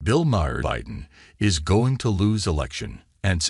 Bill Maher Biden is going to lose election, and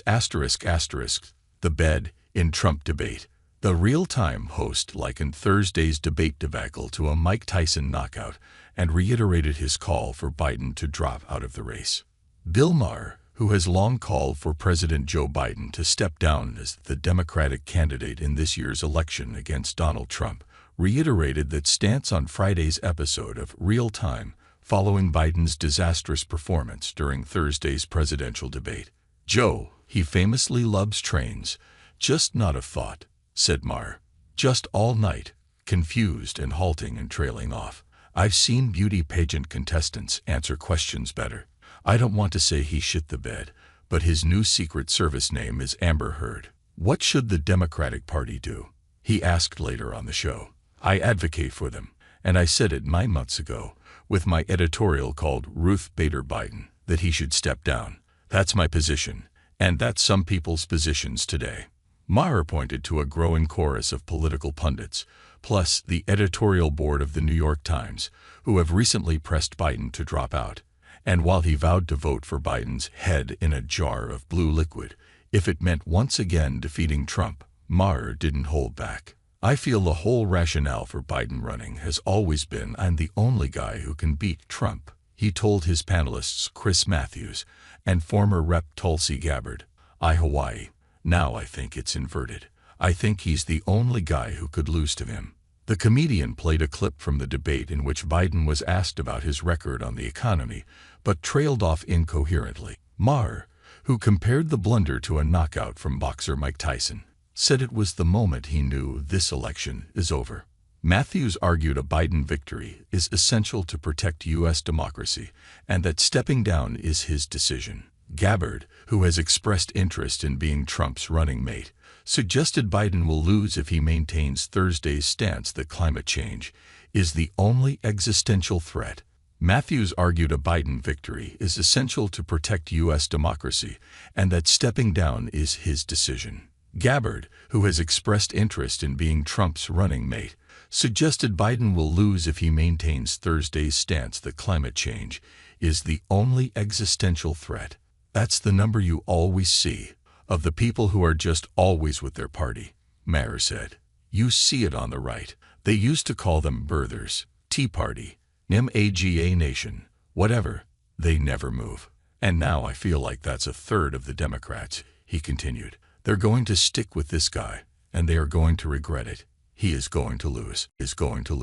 the bed in Trump debate. The real-time host likened Thursday's debate debacle to a Mike Tyson knockout and reiterated his call for Biden to drop out of the race. Bill Maher, who has long called for President Joe Biden to step down as the Democratic candidate in this year's election against Donald Trump, reiterated that stance on Friday's episode of Real Time following Biden's disastrous performance during Thursday's presidential debate. "Joe, he famously loves trains, just not a thought," said Maher. "Just all night, confused and halting and trailing off. I've seen beauty pageant contestants answer questions better. I don't want to say he shit the bed, but his new Secret Service name is Amber Heard. What should the Democratic Party do?" he asked later on the show. "I advocate for them, and I said it 9 months ago with my editorial called Ruth Bader Biden, that he should step down. That's my position, and that's some people's positions today." Maher pointed to a growing chorus of political pundits, plus the editorial board of the New York Times, who have recently pressed Biden to drop out. And while he vowed to vote for Biden's head in a jar of blue liquid if it meant once again defeating Trump, Maher didn't hold back. "I feel the whole rationale for Biden running has always been I'm the only guy who can beat Trump," he told his panelists Chris Matthews and former Rep. Tulsi Gabbard. Hawaii. "Now I think it's inverted. I think he's the only guy who could lose to him." The comedian played a clip from the debate in which Biden was asked about his record on the economy, but trailed off incoherently. Maher, who compared the blunder to a knockout from boxer Mike Tyson, said it was the moment he knew this election is over. Matthews argued a Biden victory is essential to protect U.S. democracy and that stepping down is his decision. Gabbard, who has expressed interest in being Trump's running mate, suggested Biden will lose if he maintains Thursday's stance that climate change is the only existential threat. Matthews argued a Biden victory is essential to protect U.S. democracy and that stepping down is his decision. Gabbard, who has expressed interest in being Trump's running mate, suggested Biden will lose if he maintains Thursday's stance that climate change is the only existential threat. "That's the number you always see, of the people who are just always with their party," Maher said. "You see it on the right. They used to call them birthers, Tea Party, MAGA Nation, whatever. They never move. And now I feel like that's a third of the Democrats," he continued. "They're going to stick with this guy, and they are going to regret it. He is going to lose.